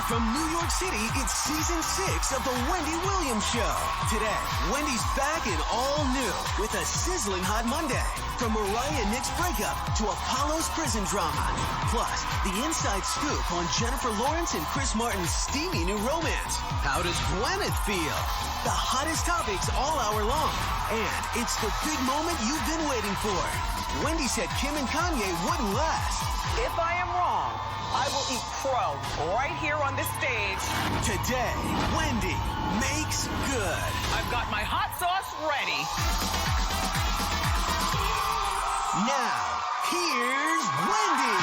from New York City, it's season 6 of the Wendy Williams Show. Today, Wendy's back and all new with a sizzling hot Monday. From Mariah and Nick's breakup to Apollo's prison drama. Plus, the inside scoop on Jennifer Lawrence and Chris Martin's steamy new romance. How does Gwyneth feel? The hottest topics all hour long. And it's the big moment you've been waiting for. Wendy said Kim and Kanye wouldn't last. If I am wrong, I will eat crow right here on this stage. Today, Wendy makes good. I've got my hot sauce ready. Now, here's Wendy.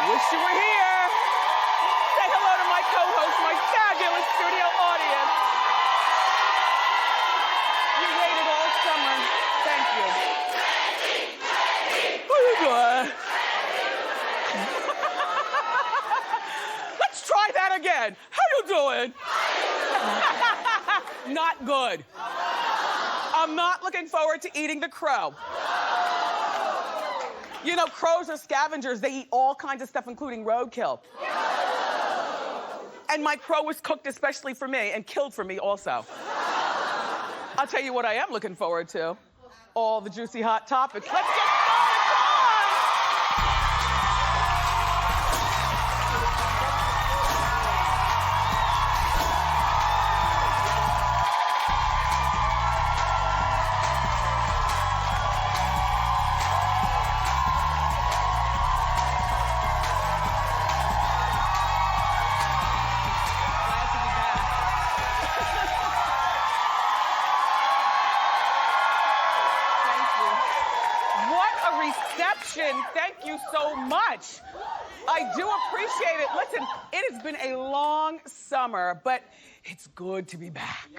Wish you were here. Say hello to my co-host, my fabulous studio audience. You waited all summer. Thank you. How you doing? Let's try that again. How you doing? Not good. I'm not looking forward to eating the crow. You know, crows are scavengers. They eat all kinds of stuff, including roadkill. And my crow was cooked especially for me and killed for me also. I'll tell you what I am looking forward to. All the juicy hot topics. Let's get started. Thank you so much. I do appreciate it. Listen, it has been a long summer, but it's good to be back.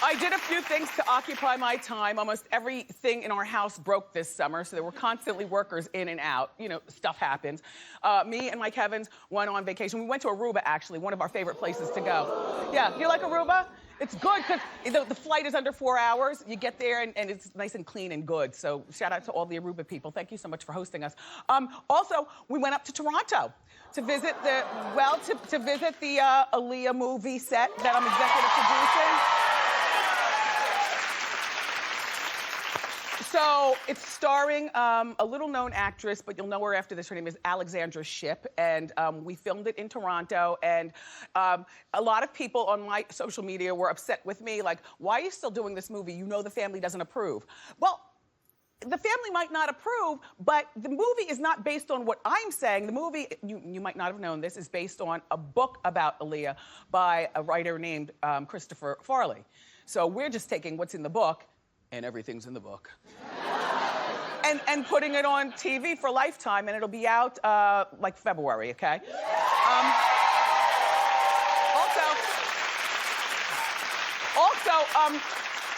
I did a few things to occupy my time. Almost everything in our house broke this summer, so there were constantly workers in and out. You know, stuff happens. Me and my Kevins went on vacation. We went to Aruba, actually, one of our favorite places to go. Yeah, you like Aruba? It's good because the flight is under 4 hours. You get there and it's nice and clean and good. So shout out to all the Aruba people. Thank you so much for hosting us. Also, we went up to Toronto to visit the Aaliyah movie set that I'm executive producing. So it's starring a little-known actress, but you'll know her after this. Her name is Alexandra Shipp, and we filmed it in Toronto. And a lot of people on my social media were upset with me, like, why are you still doing this movie? You know the family doesn't approve. Well, the family might not approve, but the movie is not based on what I'm saying. The movie, you might not have known this, is based on a book about Aaliyah by a writer named Christopher Farley. So we're just taking what's in the book, and everything's in the book. and putting it on TV for Lifetime, and it'll be out like February, okay? Also,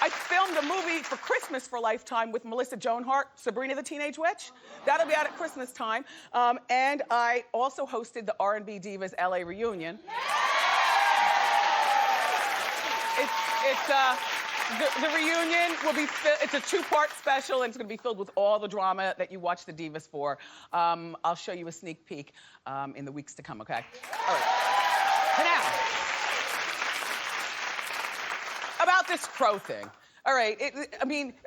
I filmed a movie for Christmas for Lifetime with Melissa Joan Hart, Sabrina the Teenage Witch. That'll be out at Christmas time. And I also hosted the R&B Divas LA reunion. The reunion will be, it's a 2-part special, and it's gonna be filled with all the drama that you watch the Divas for. I'll show you a sneak peek in the weeks to come, okay? All right. Now, about this crow thing. All right, it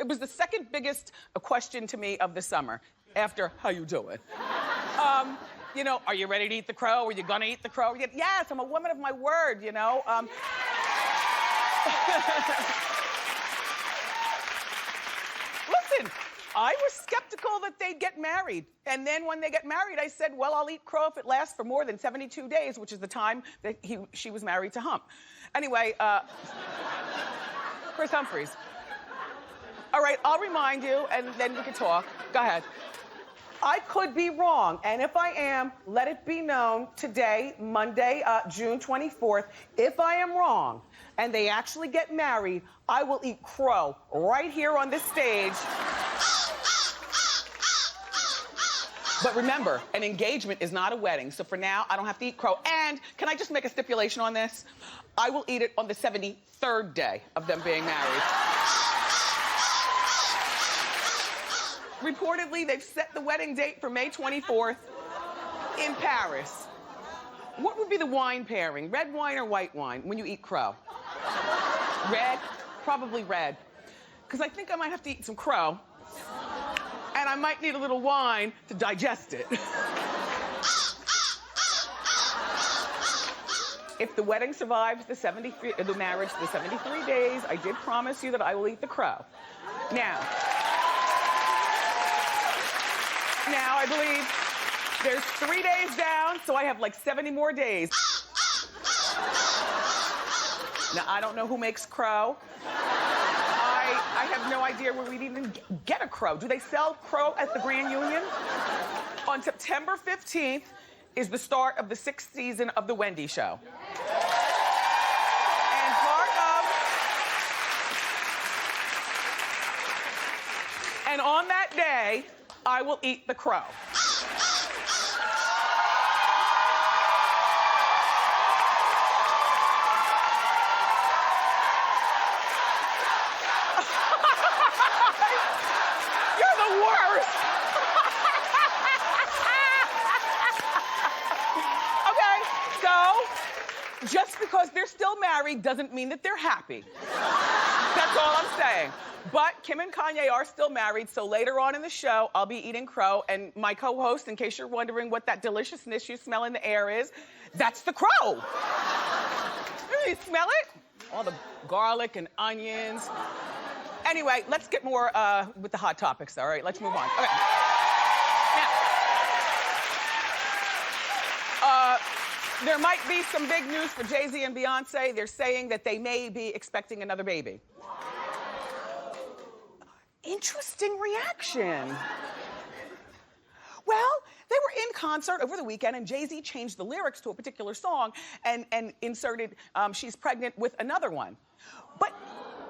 was the second biggest question to me of the summer, after how you doing? You know, are you ready to eat the crow? Are you gonna eat the crow? Yes, I'm a woman of my word, you know? Listen, I was skeptical that they'd get married. And then when they get married, I said, well, I'll eat crow if it lasts for more than 72 days, which is the time that she was married to Hump. Anyway, Chris Humphries. All right, I'll remind you, and then we can talk. Go ahead. I could be wrong, and if I am, let it be known today, Monday, June 24th, if I am wrong and they actually get married, I will eat crow right here on this stage. But remember, an engagement is not a wedding, so for now, I don't have to eat crow. And can I just make a stipulation on this? I will eat it on the 73rd day of them being married. Reportedly, they've set the wedding date for May 24th in Paris. What would be the wine pairing, red wine or white wine, when you eat crow? Red? Probably red. Because I think I might have to eat some crow, and I might need a little wine to digest it. If the wedding survives the marriage, the 73 days, I did promise you that I will eat the crow. Now, I believe there's 3 days down, so I have like 70 more days. Now, I don't know who makes crow. I have no idea where we'd even get a crow. Do they sell crow at the Grand Union? On September 15th is the start of the 6th season of The Wendy Show. And on that day, I will eat the crow. You're the worst. Okay, so just because they're still married doesn't mean that they're happy. That's all I'm saying. But Kim and Kanye are still married, so later on in the show, I'll be eating crow, and my co-host, in case you're wondering what that deliciousness you smell in the air is, that's the crow. You smell it? All the garlic and onions. Anyway, let's get more with the hot topics, all right? Let's move on. Okay. Now, there might be some big news for Jay-Z and Beyonce. They're saying that they may be expecting another baby. Interesting reaction. Well, they were in concert over the weekend, and Jay-Z changed the lyrics to a particular song and inserted she's pregnant with another one. But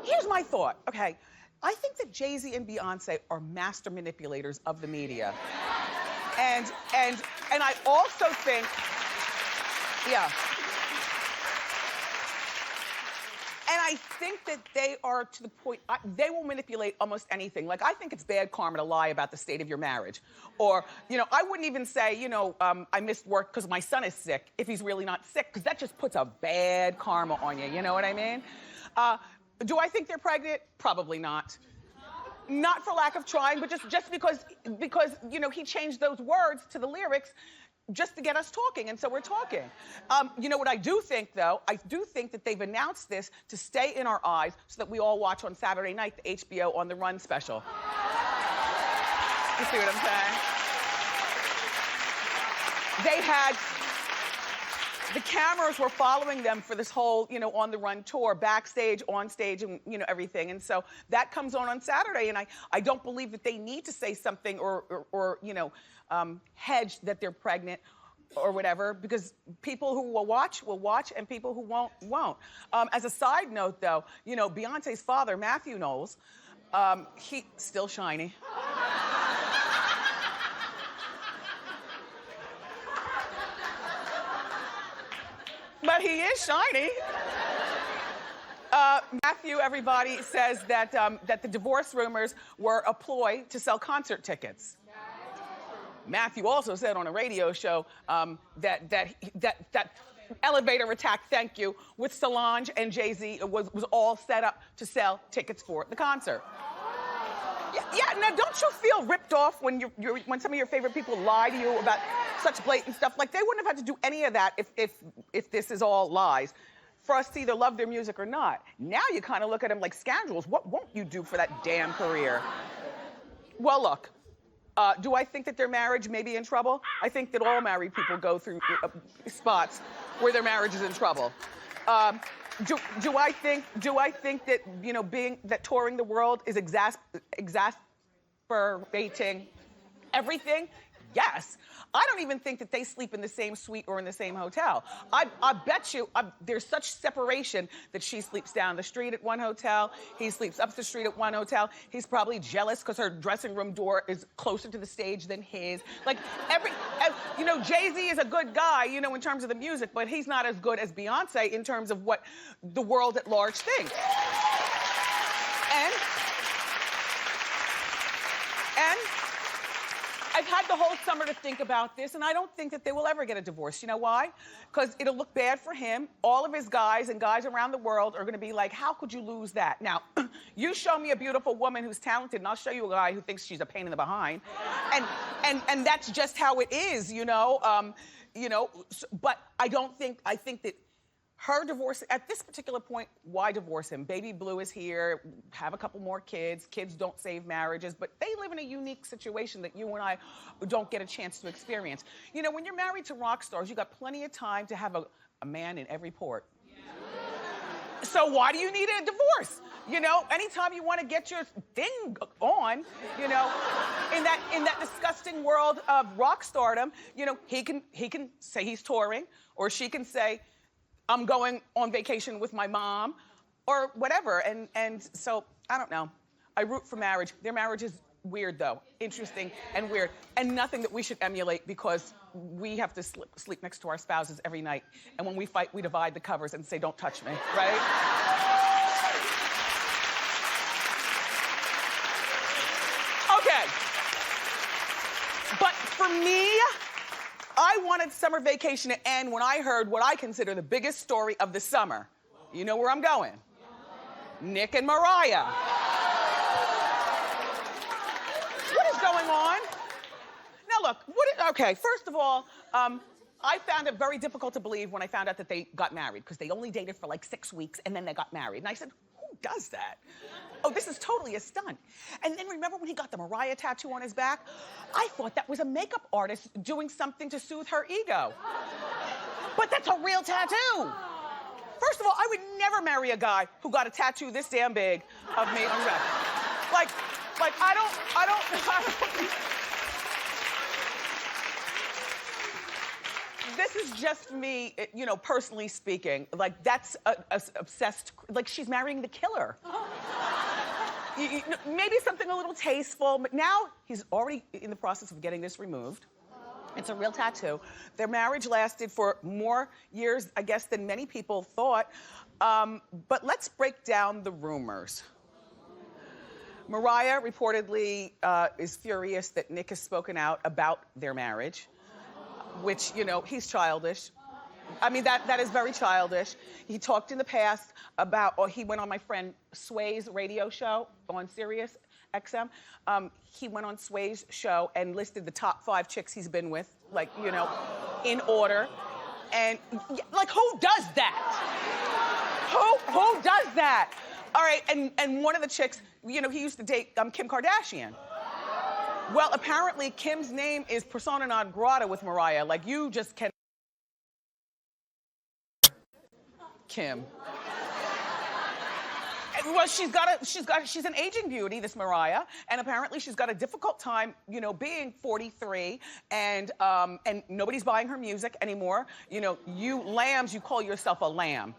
here's my thought, okay? I think that Jay-Z and Beyonce are master manipulators of the media. And I also think, yeah. And I think that they are to the point, they will manipulate almost anything. Like, I think it's bad karma to lie about the state of your marriage. Or, you know, I wouldn't even say, you know, I missed work because my son is sick if he's really not sick, because that just puts a bad karma on you, you know what I mean? Do I think they're pregnant? Probably not. Not for lack of trying, but just because, you know, he changed those words to the lyrics just to get us talking, and so we're talking. You know what I do think, though? I do think that they've announced this to stay in our eyes so that we all watch on Saturday night the HBO On the Run special. You see what I'm saying? They had, the cameras were following them for this whole, you know, On the Run tour, backstage, on stage, and, you know, everything. And so that comes on Saturday, and I don't believe that they need to say something or you know, hedge that they're pregnant or whatever, because people who will watch, and people who won't. As a side note, though, you know, Beyonce's father, Matthew Knowles, he's still shiny. But he is shiny. Matthew, everybody, says that that the divorce rumors were a ploy to sell concert tickets. Matthew also said on a radio show that elevator attack, thank you, with Solange and Jay-Z was all set up to sell tickets for the concert. Yeah, now don't you feel ripped off when when some of your favorite people lie to you about such blatant stuff? Like, they wouldn't have had to do any of that if this is all lies for us to either love their music or not. Now you kind of look at them like scoundrels. What won't you do for that damn career? Well, look, do I think that their marriage may be in trouble? I think that all married people go through spots where their marriage is in trouble. Do I think that, you know, that touring the world is exasperating everything? Yes. I don't even think that they sleep in the same suite or in the same hotel. I bet you there's such separation that she sleeps down the street at one hotel, he sleeps up the street at one hotel. He's probably jealous because her dressing room door is closer to the stage than his. Like you know, Jay-Z is a good guy, you know, in terms of the music, but he's not as good as Beyonce in terms of what the world at large thinks. And I've had the whole summer to think about this, and I don't think that they will ever get a divorce. You know why? Because it'll look bad for him. All of his guys and guys around the world are gonna be like, how could you lose that? Now, you show me a beautiful woman who's talented, and I'll show you a guy who thinks she's a pain in the behind. And that's just how it is, you know? But I think that her divorce, at this particular point, why divorce him? Baby Blue is here, have a couple more kids. Kids don't save marriages, but they live in a unique situation that you and I don't get a chance to experience. You know, when you're married to rock stars, you got plenty of time to have a man in every port. So why do you need a divorce? You know, anytime you want to get your thing on, you know, in that disgusting world of rock stardom, you know, he can say he's touring, or she can say, I'm going on vacation with my mom, or whatever. And so, I don't know. I root for marriage. Their marriage is weird, though. Interesting and weird. And nothing that we should emulate, because we have to sleep next to our spouses every night. And when we fight, we divide the covers and say, don't touch me, right? Okay. But for me, I wanted summer vacation to end when I heard what I consider the biggest story of the summer. You know where I'm going? Nick and Mariah. What is going on? Now look, okay, first of all, I found it very difficult to believe when I found out that they got married, because they only dated for like 6 weeks and then they got married. And I said, who does that? Oh, this is totally a stunt. And then remember when he got the Mariah tattoo on his back? I thought that was a makeup artist doing something to soothe her ego. But that's a real tattoo. First of all, I would never marry a guy who got a tattoo this damn big of me on his back. Like I don't. This is just me, you know, personally speaking. Like, that's obsessed, like she's marrying the killer. Maybe something a little tasteful, but now he's already in the process of getting this removed. It's a real tattoo. Their marriage lasted for more years, I guess, than many people thought. But let's break down the rumors. Mariah reportedly is furious that Nick has spoken out about their marriage, which, you know, he's childish. I mean, that is very childish. He talked in the past about, or he went on my friend Sway's radio show on Sirius XM. He went on Sway's show and listed the top 5 chicks he's been with, like, you know, in order. And like, who does that? Who does that? All right, and one of the chicks, you know, he used to date Kim Kardashian. Well, apparently Kim's name is persona non grata with Mariah. Like, you just can't. Kim. Well, she's an aging beauty, this Mariah, and apparently she's got a difficult time, you know, being 43, and nobody's buying her music anymore. You know, you lambs, you call yourself a lamb.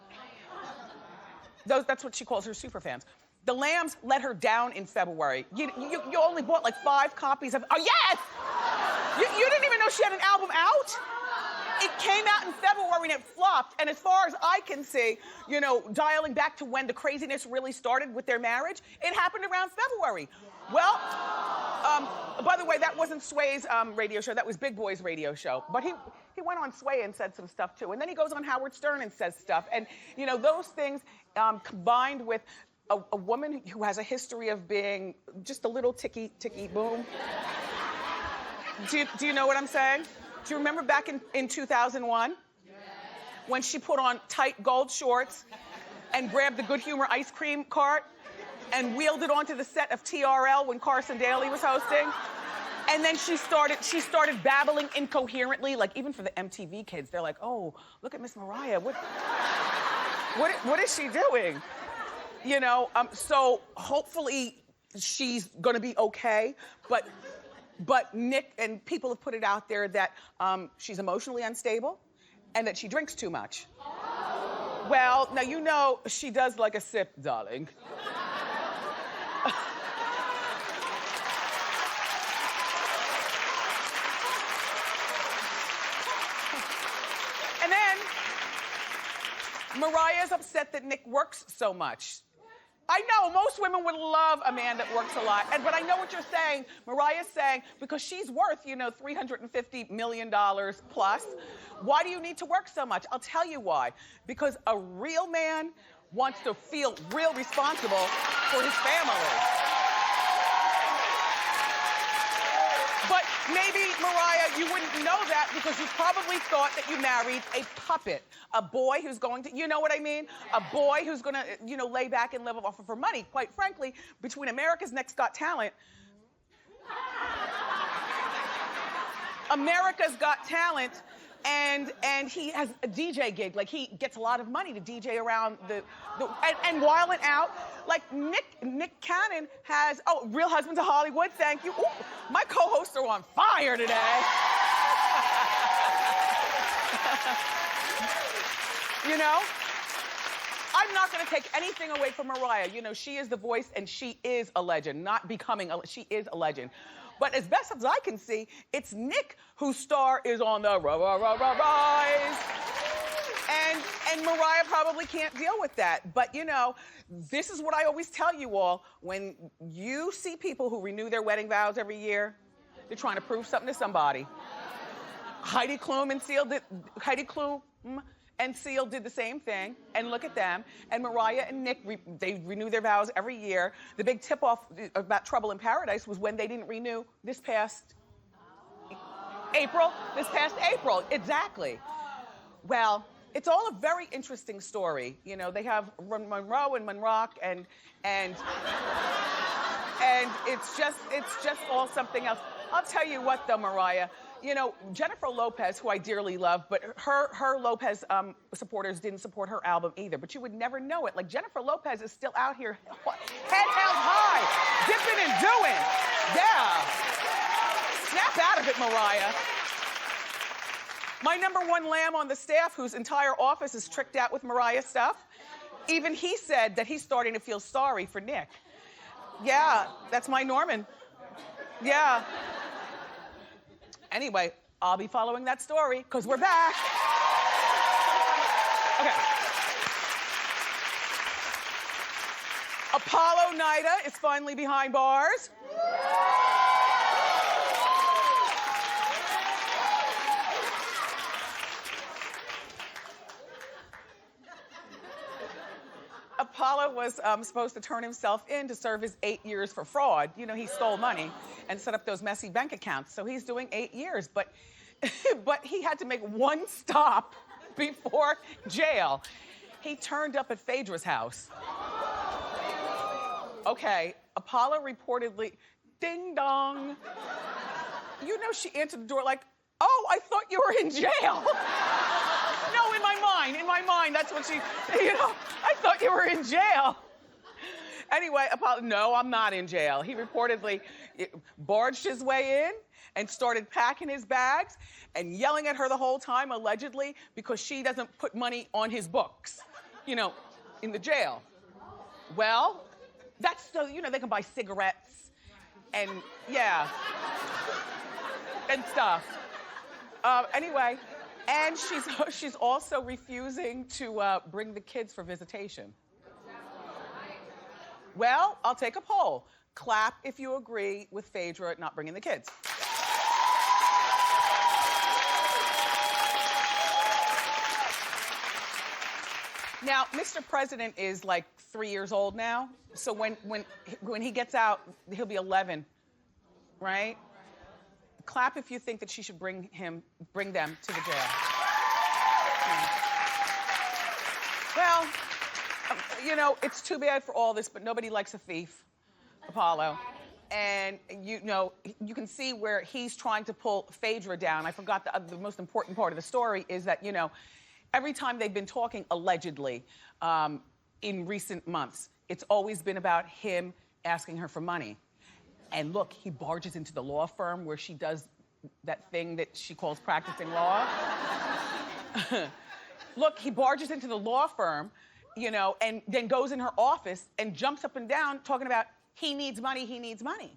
That's what she calls her super fans. The Lambs let her down in February. You only bought like 5 copies of, oh yes! You didn't even know she had an album out? It came out in February and it flopped. And as far as I can see, you know, dialing back to when the craziness really started with their marriage, it happened around February. Well, by the way, that wasn't Sway's radio show, that was Big Boy's radio show. But he went on Sway and said some stuff too. And then he goes on Howard Stern and says stuff. And, you know, those things combined with a woman who has a history of being just a little ticky boom. Do you know what I'm saying? Do you remember back in 2001? When she put on tight gold shorts and grabbed the Good Humor ice cream cart and wheeled it onto the set of TRL when Carson Daly was hosting. And then she started babbling incoherently, like even for the MTV kids, they're like, oh, look at Miss Mariah, what is she doing? You know, so hopefully she's gonna be okay, but Nick and people have put it out there that she's emotionally unstable and that she drinks too much. Well, now you know she does like a sip, darling. And then Mariah's upset that Nick works so much. I know, most women would love a man that works a lot, but I know what you're saying. Mariah's saying, because she's worth, you know, $350 million plus, why do you need to work so much? I'll tell you why. Because a real man wants to feel real responsible for his family. But maybe, Mariah, you wouldn't know that because you probably thought that you married a puppet. A boy who's going to, you know what I mean? A boy who's gonna, you know, lay back and live off of her money. Quite frankly, between America's Next Got Talent, and he has a DJ gig. Like, he gets a lot of money to DJ around and while it out. Like Nick Cannon has, Real Husbands of Hollywood, thank you. Ooh, my co-hosts are on fire today. You know? I'm not gonna take anything away from Mariah. You know, she is the voice and she is a legend, not becoming she is a legend. But as best as I can see, it's Nick whose star is on the rise. And Mariah probably can't deal with that. But you know, this is what I always tell you all. When you see people who renew their wedding vows every year, they're trying to prove something to somebody. Heidi Klum and Seal did the same thing, and look at them. And Mariah and Nick, they renew their vows every year. The big tip-off about Trouble in Paradise was when they didn't renew this past April. Exactly. Well, it's all a very interesting story. You know, they have Monroe and Monrock, and it's just all something else. I'll tell you what though, Mariah, you know, Jennifer Lopez, who I dearly love, but her Lopez supporters didn't support her album either, but you would never know it. Like, Jennifer Lopez is still out here, head held high, dipping and doing. Yeah. Snap out of it, Mariah. My #1 lamb on the staff, whose entire office is tricked out with Mariah stuff, even he said that he's starting to feel sorry for Nick. Yeah, that's my Norman. Yeah. Anyway, I'll be following that story because we're back. Okay. Apollo Nida is finally behind bars. Apollo was supposed to turn himself in to serve his 8 years for fraud. You know, he stole money and set up those messy bank accounts. So he's doing 8 years, but he had to make one stop before jail. He turned up at Phaedra's house. Okay, Apollo reportedly, ding dong. You know, she answered the door like, oh, I thought you were in jail. No, in my mind, that's what she, you know, I thought you were in jail. Anyway, Apollo, no, I'm not in jail. He reportedly barged his way in and started packing his bags and yelling at her the whole time, allegedly, because she doesn't put money on his books, you know, in the jail. Well, that's so, you know, they can buy cigarettes and, yeah, and stuff. Anyway, and she's also refusing to bring the kids for visitation. Well, I'll take a poll. Clap if you agree with Phaedra not bringing the kids. Now, Mr. President is like 3 years old now, so when he gets out, he'll be 11, right? Clap if you think that she should bring them to the jail. Well, you know, it's too bad for all this, but nobody likes a thief, Apollo. And you know, you can see where he's trying to pull Phaedra down. I forgot the most important part of the story is that, you know, every time they've been talking allegedly in recent months, it's always been about him asking her for money. And look, he barges into the law firm where she does that thing that she calls practicing law. Look, he barges into the law firm, you know, and then goes in her office and jumps up and down talking about he needs money, he needs money.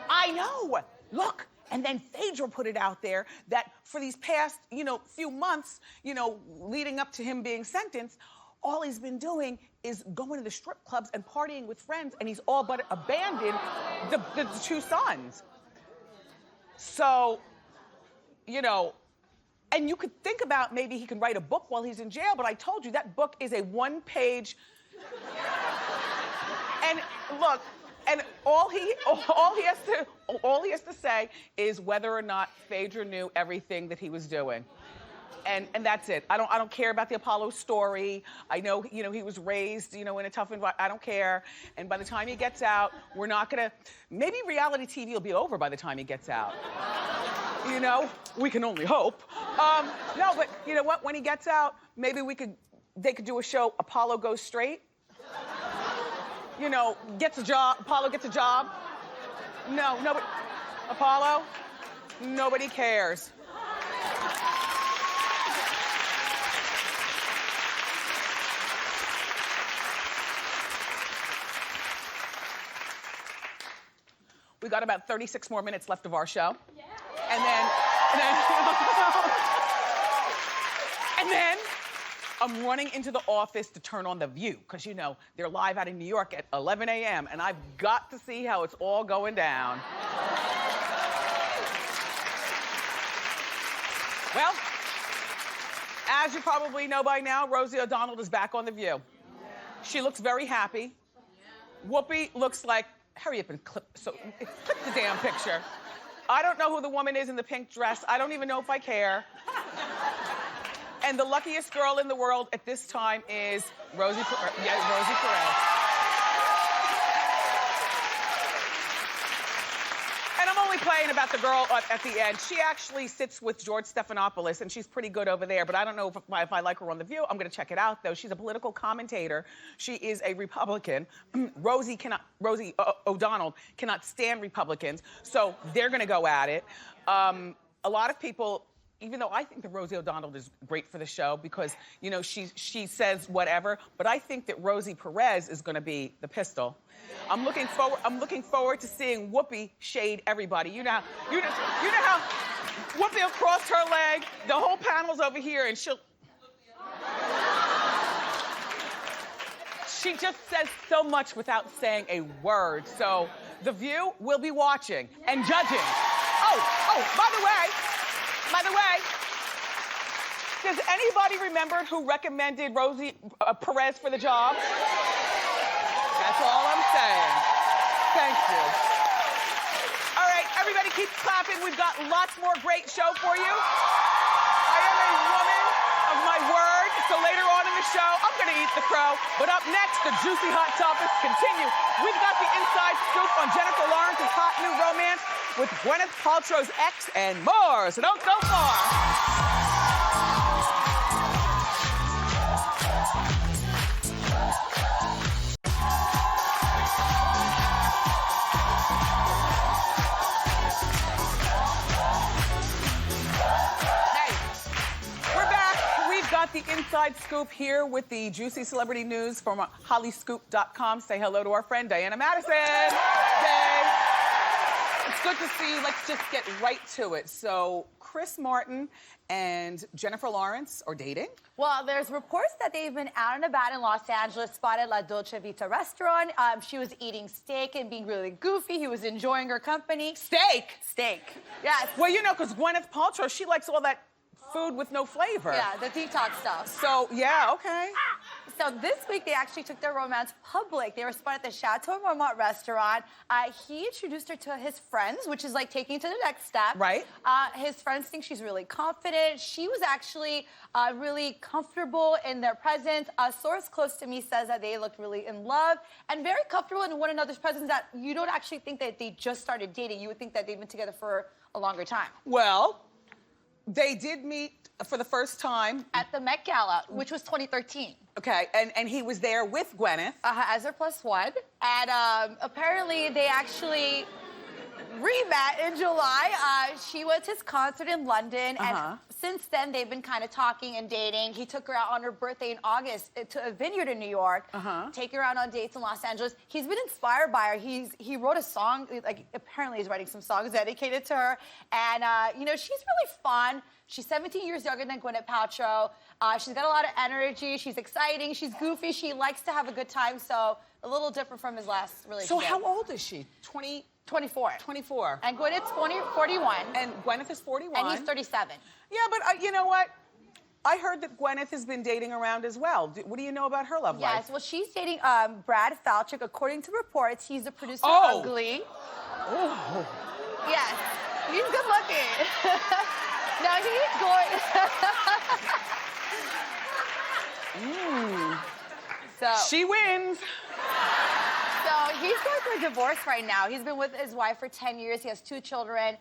I know, look. And then Phaedra put it out there that for these past, you know, few months, you know, leading up to him being sentenced, all he's been doing is going to the strip clubs and partying with friends, and he's all but abandoned the two sons. So, you know, and you could think about maybe he can write a book while he's in jail, but I told you that book is a one-page. And look, and all he has to say is whether or not Phaedra knew everything that he was doing. And that's it. I don't care about the Apollo story. I know, you know, he was raised, you know, in a tough environment. I don't care. And by the time he gets out, we're not gonna, maybe reality TV will be over by the time he gets out. You know, we can only hope. No, but you know what? When he gets out, maybe they could do a show, Apollo Goes Straight. You know, gets a job, Apollo gets a job. No, nobody, Apollo, nobody cares. We got about 36 more minutes left of our show. Yeah. And then I'm running into the office to turn on The View, because you know, they're live out in New York at 11 a.m. and I've got to see how it's all going down. Well, as you probably know by now, Rosie O'Donnell is back on The View. She looks very happy. Whoopi looks like, hurry up and clip the damn picture. I don't know who the woman is in the pink dress. I don't even know if I care. And the luckiest girl in the world at this time is Rosie Perez. And I'm only playing about the girl at the end. She actually sits with George Stephanopoulos, and she's pretty good over there, but I don't know if I like her on The View. I'm gonna check it out, though. She's a political commentator. She is a Republican. Rosie O'Donnell cannot stand Republicans, so they're gonna go at it. A lot of people, even though I think that Rosie O'Donnell is great for the show because, you know, she says whatever, but I think that Rosie Perez is gonna be the pistol. I'm looking forward to seeing Whoopi shade everybody. You know how Whoopi will cross her leg, the whole panel's over here, and she just says so much without saying a word. So The View will be watching and judging. Oh, by the way, does anybody remember who recommended Rosie Perez for the job? That's all I'm saying. Thank you. All right, everybody keep clapping. We've got lots more great show for you. I am a woman of my word, so later on in the show, I'm gonna eat the crow. But up next, the juicy hot topics continue. We've got the inside scoop on Jennifer Lawrence's hot new romance with Gwyneth Paltrow's ex and more, so don't go far. The inside scoop here with the juicy celebrity news from Hollyscoop.com. Say hello to our friend Diana Madison. Hey. It's good to see you. Let's just get right to it. So Chris Martin and Jennifer Lawrence are dating? Well, there's reports that they've been out and about in Los Angeles, spotted La Dolce Vita restaurant. She was eating steak and being really goofy. He was enjoying her company. Steak? Steak, yes. Well, you know, because Gwyneth Paltrow, she likes all that food with no flavor. Yeah, the detox stuff. So, yeah, okay. So this week they actually took their romance public. They were spotted at the Chateau Marmont restaurant. He introduced her to his friends, which is like taking it to the next step. Right. His friends think she's really confident. She was actually really comfortable in their presence. A source close to me says that they looked really in love and very comfortable in one another's presence, that you don't actually think that they just started dating. You would think that they've been together for a longer time. Well, they did meet for the first time. At the Met Gala, which was 2013. Okay, and he was there with Gwyneth. As their +1. And apparently they actually re-met in July. She was his concert in London, and since then they've been kind of talking and dating. He took her out on her birthday in August to a vineyard in New York, take her out on dates in Los Angeles. He's been inspired by her. He wrote a song, like apparently he's writing some songs dedicated to her, and you know, she's really fun. She's 17 years younger than Gwyneth Paltrow. She's got a lot of energy. She's exciting. She's goofy. She likes to have a good time. So a little different from his last relationship. So how old is she? 24. 24. And Gwyneth's 41. And Gwyneth is 41. And he's 37. Yeah, but you know what? I heard that Gwyneth has been dating around as well. What do you know about her love life? Yes, well, she's dating Brad Falchuk. According to reports, he's a producer Oh. of Glee. Oh. Yes, he's good looking. No, he's going. So She wins. So he's going through a divorce right now. He's been with his wife for 10 years. He has 2 children.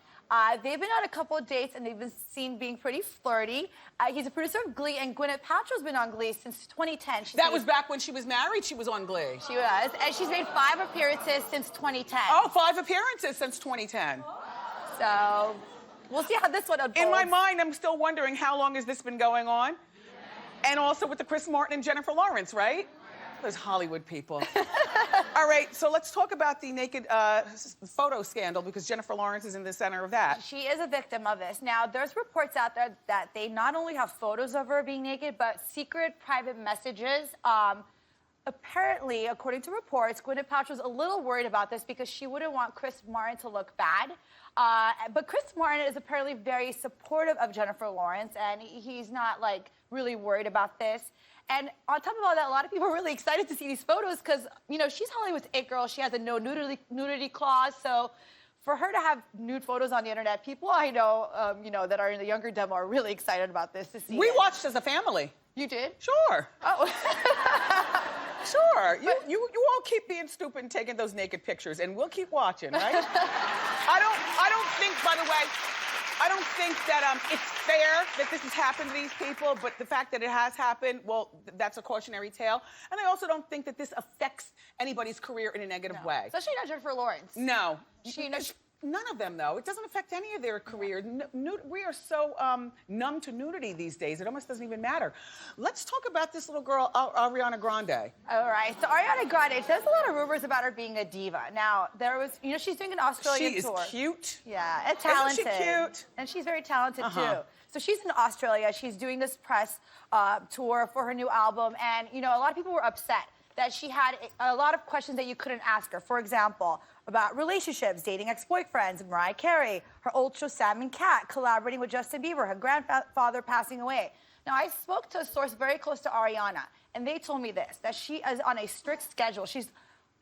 They've been on a couple of dates, and they've been seen being pretty flirty. He's a producer of Glee, and Gwyneth Paltrow's been on Glee since 2010. That was back when she was married. She was on Glee. She was, and she's made 5 appearances since 2010. Oh, 5 appearances since 2010. So we'll see how this one unfolds. In my mind, I'm still wondering how long has this been going on? And also with the Chris Martin and Jennifer Lawrence, right? Those Hollywood people. All right, so let's talk about the naked photo scandal, because Jennifer Lawrence is in the center of that. She is a victim of this. Now, there's reports out there that they not only have photos of her being naked, but secret private messages. Apparently, according to reports, Gwyneth Paltrow was a little worried about this because she wouldn't want Chris Martin to look bad. But Chris Martin is apparently very supportive of Jennifer Lawrence, and he's not, like, really worried about this. And on top of all that, a lot of people are really excited to see these photos because, you know, she's Hollywood's it girl. She has a no nudity clause. So for her to have nude photos on the internet, people I know, you know, that are in the younger demo are really excited about this to see. We watched as a family. You did? Sure. Oh. Sure. You all keep being stupid and taking those naked pictures, and we'll keep watching, right? I don't think, by the way, I don't think that it's fair that this has happened to these people, but the fact that it has happened, well, that's a cautionary tale. And I also don't think that this affects anybody's career in a negative way. Especially not Jennifer Lawrence. No. She None of them, though. It doesn't affect any of their career. We are so numb to nudity these days. It almost doesn't even matter. Let's talk about this little girl, Ariana Grande. All right. So Ariana Grande, there's a lot of rumors about her being a diva. Now, there was, you know, she's doing an Australian tour. She is cute. Yeah, and talented. Isn't she cute? And she's very talented, too. So she's in Australia. She's doing this press tour for her new album. And, you know, a lot of people were upset that she had a lot of questions that you couldn't ask her. For example, about relationships, dating ex-boyfriends, Mariah Carey, her old show Sam and Cat, collaborating with Justin Bieber, her grandfather passing away. Now, I spoke to a source very close to Ariana, and they told me this, that she is on a strict schedule. She's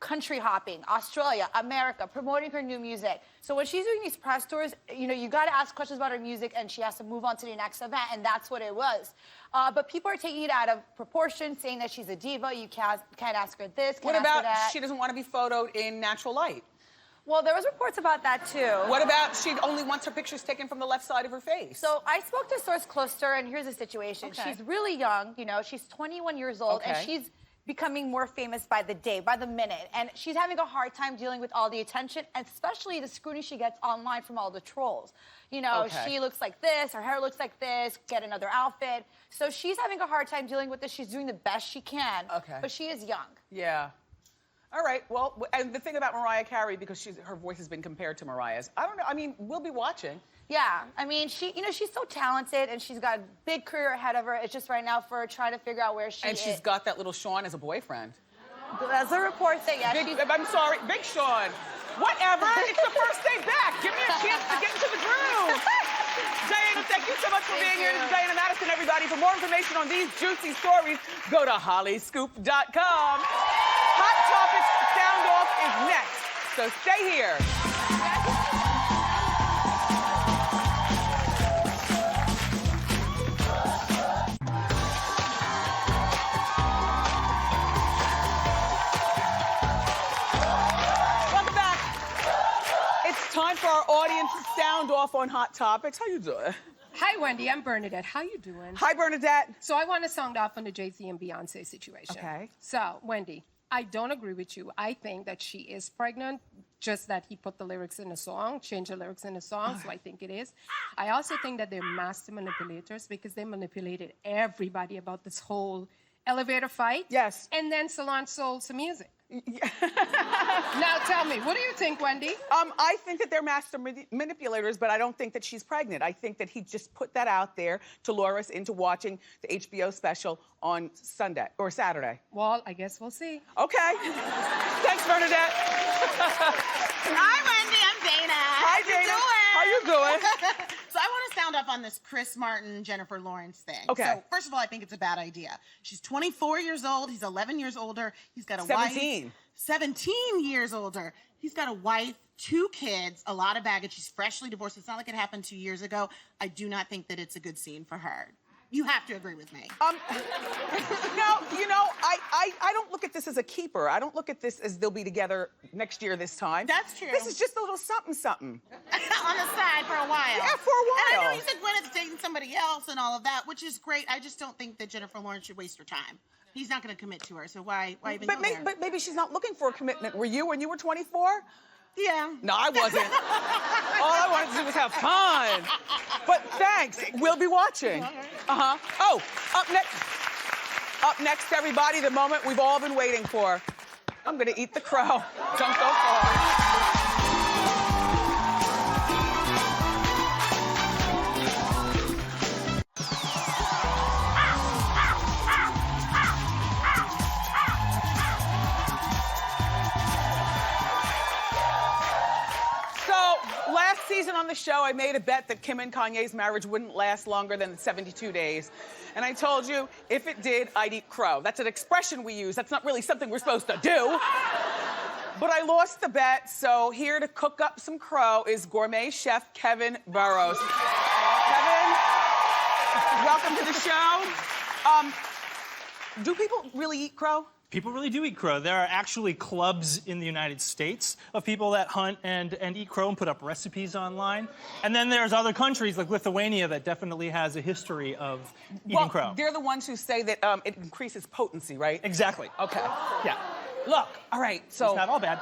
country hopping, Australia, America, promoting her new music. So when she's doing these press tours, you know, you got to ask questions about her music, and she has to move on to the next event, and that's what it was. But people are taking it out of proportion, saying that she's a diva. You can't ask her this, can't ask her that. What about she doesn't want to be photoed in natural light? Well, there was reports about that, too. What about she only wants her pictures taken from the left side of her face? So I spoke to a source close to her, and here's the situation. Okay. She's really young, you know, she's 21 years old, and she's becoming more famous by the day, by the minute. And she's having a hard time dealing with all the attention, and especially the scrutiny she gets online from all the trolls. You know, she looks like this, her hair looks like this, get another outfit. So she's having a hard time dealing with this. She's doing the best she can, but she is young. Yeah. All right, well, and the thing about Mariah Carey, because her voice has been compared to Mariah's, I don't know, I mean, we'll be watching. Yeah, I mean, you know, she's so talented, and she's got a big career ahead of her. It's just right now for her trying to figure out where she is. And she's got that little Sean as a boyfriend. That's the report that, yeah. I'm sorry, Big Sean. Whatever, it's the first day back. Give me a chance to get into the groove. Diana, thank you so so much for being here. This is Diana Madison, everybody. For more information on these juicy stories, go to Hollyscoop.com. Hot Topics Sound Off is next, so stay here. Welcome back. It's time for our audience sound off on Hot Topics. How you doing? Hi, Wendy. I'm Bernadette. How you doing? Hi, Bernadette. So I want to sound off on the Jay-Z and Beyonce situation. Okay. So, Wendy, I don't agree with you. I think that she is pregnant, just that he put the lyrics in the song, changed the lyrics in the song, so I think it is. I also think that they're master manipulators because they manipulated everybody about this whole elevator fight. Yes. And then Salon sold some music. Now tell me, what do you think, Wendy? I think that they're master manipulators, but I don't think that she's pregnant. I think that he just put that out there to lure us into watching the HBO special on Sunday or Saturday. Well, I guess we'll see. Okay. Thanks, Bernadette. Hi, Wendy. I'm Dana. Hi, Dana. How you doing? So I want to sound off on this Chris Martin, Jennifer Lawrence thing. Okay. So first of all, I think it's a bad idea. She's 24 years old. He's 11 years older. He's got a 17. wife. 17 years older. He's got a wife, 2 kids, a lot of baggage. She's freshly divorced. It's not like it happened 2 years ago. I do not think that it's a good scene for her. You have to agree with me. No, you know, I don't look at this as a keeper. I don't look at this as they'll be together next year this time. That's true. This is just a little something. On the side for a while. Yeah, for a while. And I know you said Gwyneth's dating somebody else and all of that, which is great. I just don't think that Jennifer Lawrence should waste her time. He's not going to commit to her, so why even go there? But maybe she's not looking for a commitment. Were you when you were 24? Yeah. No, I wasn't. All I wanted to do was have fun. But thanks. We'll be watching. Oh, up next, everybody, the moment we've all been waiting for. I'm gonna eat the crow. Don't go far. Last season on the show, I made a bet that Kim and Kanye's marriage wouldn't last longer than 72 days. And I told you, if it did, I'd eat crow. That's an expression we use. That's not really something we're supposed to do. But I lost the bet, so here to cook up some crow is gourmet chef Kevin Burrows. Kevin, welcome to the show. Do people really eat crow? People really do eat crow. There are actually clubs in the United States of people that hunt and eat crow and put up recipes online. And then there's other countries like Lithuania that definitely has a history of eating crow. They're the ones who say that it increases potency, right? Exactly. Okay. Yeah. Look, all right, so... It's not all bad.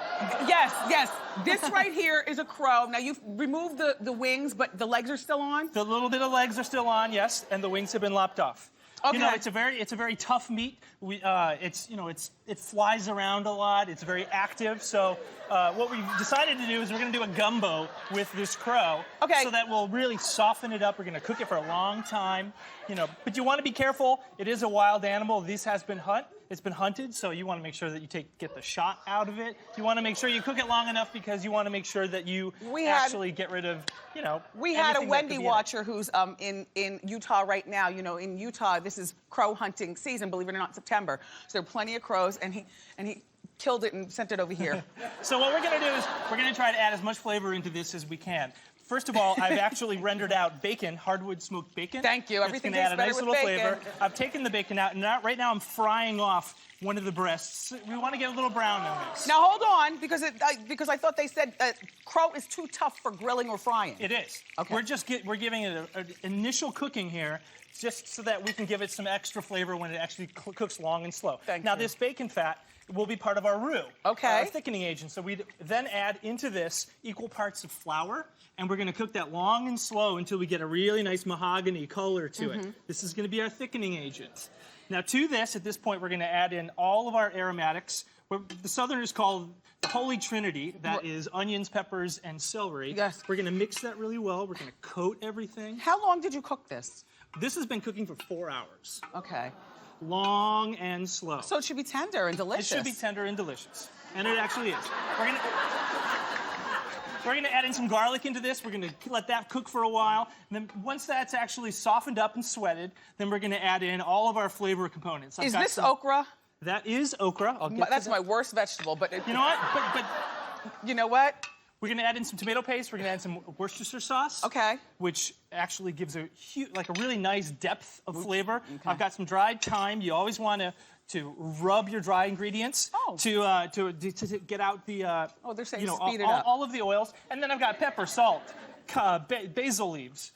Yes. This right here is a crow. Now, you've removed the wings, but the legs are still on? The little bit of legs are still on, yes, and the wings have been lopped off. Okay. You know, it's a very tough meat. It flies around a lot. It's very active. So what we've decided to do is we're going to do a gumbo with this crow. Okay. So that will really soften it up. We're going to cook it for a long time. You know, but you want to be careful. It is a wild animal. This has been It's been hunted, so you want to make sure that you get the shot out of it. You want to make sure you cook it long enough because you want to make sure that you actually get rid of, you know. We had a Wendy watcher who's in Utah right now. You know, in Utah, this is crow hunting season, believe it or not, September. So there are plenty of crows, and he killed it and sent it over here. So what we're going to do is we're going to try to add as much flavor into this as we can. First of all, I've actually rendered out bacon, hardwood smoked bacon. Thank you. Everything tastes tastes better with bacon. Flavor. I've taken the bacon out, and right now I'm frying off one of the breasts. We want to get a little brown in this. Now hold on, because I thought they said crow is too tough for grilling or frying. It is. Okay. We're giving it an initial cooking here, just so that we can give it some extra flavor when it actually cooks long and slow. Thank you. This bacon fat will be part of our roux. Okay. Our thickening agent. So we then add into this equal parts of flour, and we're going to cook that long and slow until we get a really nice mahogany color to it. This is going to be our thickening agent. Now to this, at this point, we're going to add in all of our aromatics. The Southerners call the Holy Trinity. That is onions, peppers, and celery. Yes. We're going to mix that really well. We're going to coat everything. How long did you cook this? This has been cooking for 4 hours. Okay. Long and slow. So it should be tender and delicious. It should be tender and delicious. And it actually is. We're gonna add in some garlic into this. We're gonna let that cook for a while. And then once that's actually softened up and sweated, then we're gonna add in all of our flavor components. Is this okra? That is okra. I'll get That's to my that. worst vegetable, but You know what? But you know what? we're gonna add in some tomato paste. We're gonna add some Worcestershire sauce. Okay. Which actually gives a really nice depth of flavor. Okay. I've got some dried thyme. You always want to rub your dry ingredients to get out the they're saying you know, speed it up. all of the oils. And then I've got pepper, salt, basil leaves,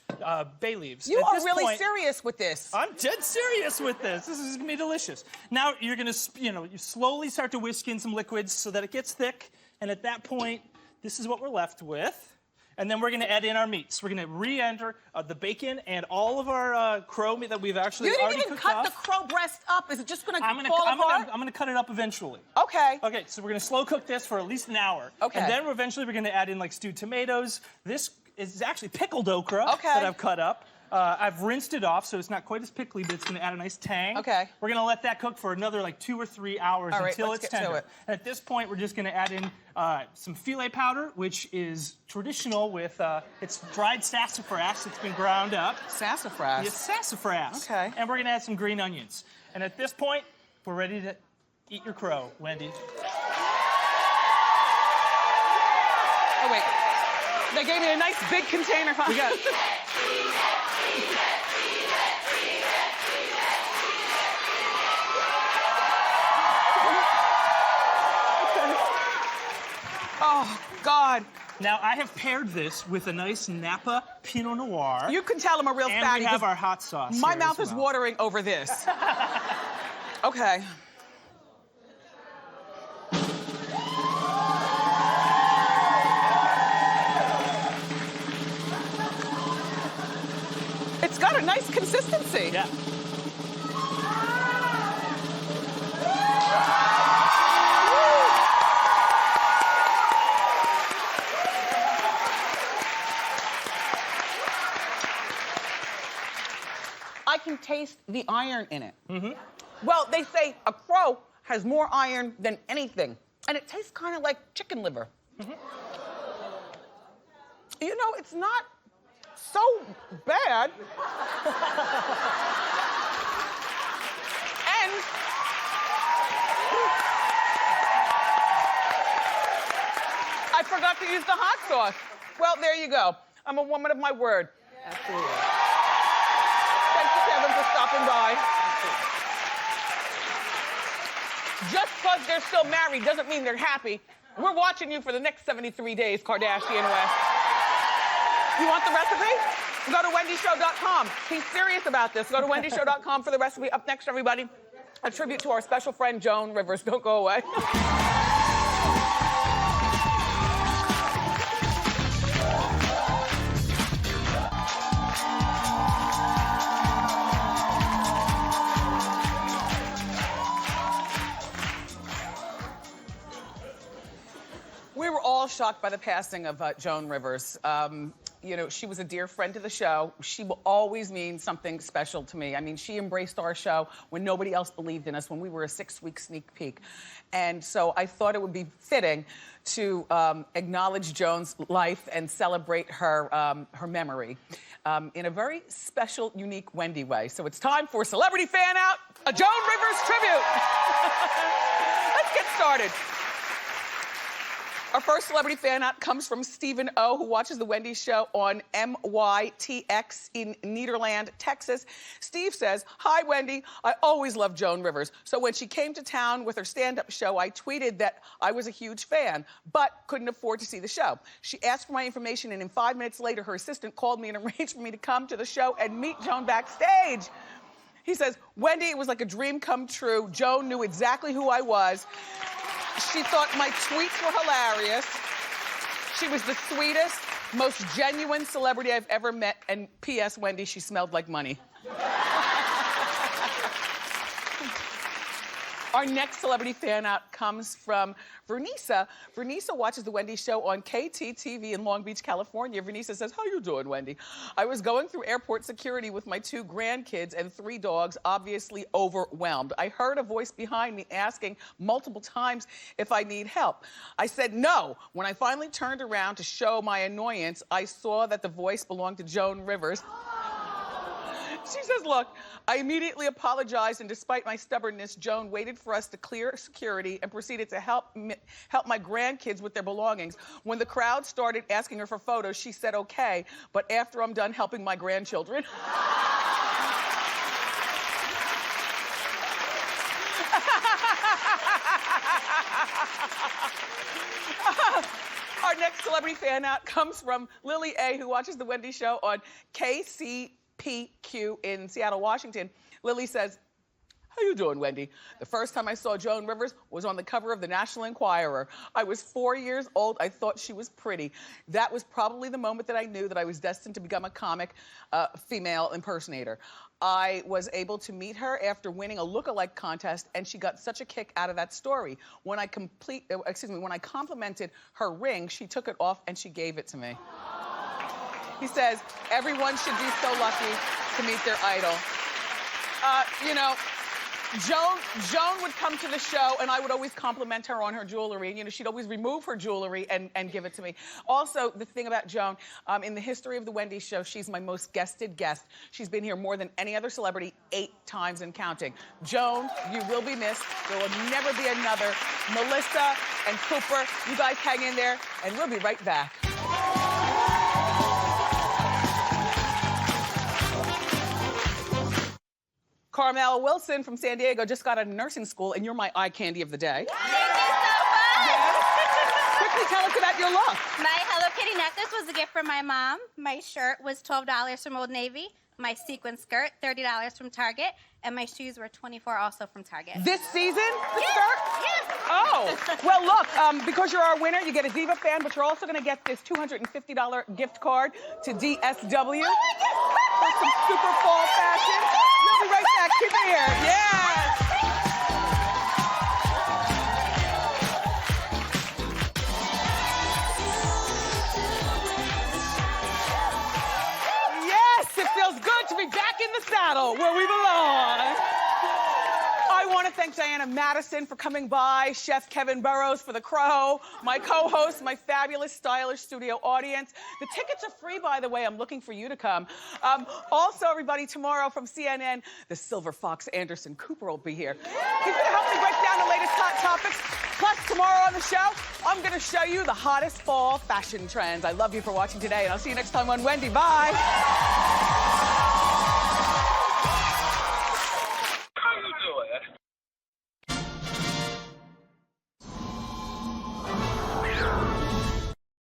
bay leaves. You At are this really point, serious with this. I'm dead serious with this. This is gonna be delicious. Now you're gonna, you slowly start to whisk in some liquids so that it gets thick. And at that point, this is what we're left with. And then we're gonna add in our meats. We're gonna re-enter the bacon and all of our crow meat that we've actually You already didn't even cooked cut off. the crow breast up. Is it just gonna I'm fall apart? gonna cut it up eventually. Okay. Okay, so we're gonna slow cook this for at least an hour. Okay. And then eventually we're gonna add in like stewed tomatoes. This is actually pickled okra Okay. that I've cut up. I've rinsed it off, so it's not quite as pickly, but it's gonna add a nice tang. Okay. We're gonna let that cook for another like 2 or 3 hours All right, until let's it's get to tender. it. And at this point, we're just gonna add in some filet powder, which is traditional with, it's dried sassafras. It's been ground up. Sassafras. It's sassafras. Okay. And we're gonna add some green onions. And at this point, we're ready to eat your crow, Wendy. Oh, wait. They gave me a nice big container. We got Oh, God. Now, I have paired this with a nice Napa Pinot Noir. You can tell I'm a real and fatty. we have 'cause our hot sauce. My here mouth as is well. watering over this. Okay. It's got a nice consistency. Yeah. I can taste the iron in it. Mm-hmm. Well, they say a crow has more iron than anything, and it tastes kind of like chicken liver. Mm-hmm. You know, it's not so bad. And I forgot to use the hot sauce. Well, there you go. I'm a woman of my word. Absolutely. Thank you, Kevin, for stopping by. Just because they're still married doesn't mean they're happy. We're watching you for the next 73 days, Kardashian West. You want the recipe? Go to wendyshow.com. He's serious about this. Go to wendyshow.com for the recipe. Up next, everybody, a tribute to our special friend, Joan Rivers. Don't go away. We were all shocked by the passing of Joan Rivers. You know, she was a dear friend to the show. She will always mean something special to me. I mean, she embraced our show when nobody else believed in us, when we were a 6-week sneak peek. And so I thought it would be fitting to acknowledge Joan's life and celebrate her, her memory in a very special, unique Wendy way. So it's time for Celebrity Fan Out, a Joan Rivers tribute. Let's get started. Our first celebrity fan out comes from Stephen O, who watches the Wendy Show on MYTX in Nederland, Texas. Steve says, "Hi, Wendy. I always loved Joan Rivers. So when she came to town with her stand-up show, I tweeted that I was a huge fan, but couldn't afford to see the show. She asked for my information, and 5 minutes later, her assistant called me and arranged for me to come to the show and meet Joan backstage." He says, "Wendy, it was like a dream come true. Joan knew exactly who I was. She thought my tweets were hilarious. She was the sweetest, most genuine celebrity I've ever met. And P.S. Wendy, she smelled like money." Our next celebrity fan out comes from Vernisa. Vernisa watches the Wendy Show on KTTV in Long Beach, California. Vernisa says, how you doing, Wendy? I was going through airport security with my 2 grandkids and 3 dogs, obviously overwhelmed. I heard a voice behind me asking multiple times if I need help. I said no. When I finally turned around to show my annoyance, I saw that the voice belonged to Joan Rivers. She says, look, I immediately apologized, and despite my stubbornness, Joan waited for us to clear security and proceeded to help my grandkids with their belongings. When the crowd started asking her for photos, she said, okay, but after I'm done helping my grandchildren. Our next celebrity fan out comes from Lily A., who watches the Wendy Show on KCPQ in Seattle, Washington. Lily says, how you doing, Wendy? The first time I saw Joan Rivers was on the cover of the National Enquirer. I was 4 years old. I thought she was pretty. That was probably the moment that I knew that I was destined to become a comic female impersonator. I was able to meet her after winning a look-alike contest, and she got such a kick out of that story. When I complimented her ring, she took it off and she gave it to me. He says, everyone should be so lucky to meet their idol. You know, Joan would come to the show and I would always compliment her on her jewelry. You know, she'd always remove her jewelry and give it to me. Also, the thing about Joan, in the history of the Wendy Show, she's my most guested guest. She's been here more than any other celebrity 8 times and counting. Joan, you will be missed. There will never be another Melissa and Cooper. You guys hang in there and we'll be right back. Carmel Wilson from San Diego just got out of nursing school, and you're my eye candy of the day. Thank you so much. Yes. Quickly tell us about your look. My Hello Kitty necklace was a gift from my mom. My shirt was $12 from Old Navy. My sequin skirt, $30 from Target. And my shoes were $24 also from Target. This season, the Yes. skirt? Yes. Oh, well, look, because you're our winner, you get a Diva fan, but you're also going to get this $250 gift card to DSW for some super fall fashion. We'll be right back. Keep it here. Yes. Yes, it feels good to be back in the saddle where we belong. I want to thank Diana Madison for coming by, Chef Kevin Burrows for the crow, my co-host, my fabulous, stylish studio audience. The tickets are free, by the way. I'm looking for you to come. Also, everybody, tomorrow from CNN, the Silver Fox Anderson Cooper will be here. He's going to help me break down the latest hot topics. Plus, tomorrow on the show, I'm going to show you the hottest fall fashion trends. I love you for watching today, and I'll see you next time on Wendy. Bye.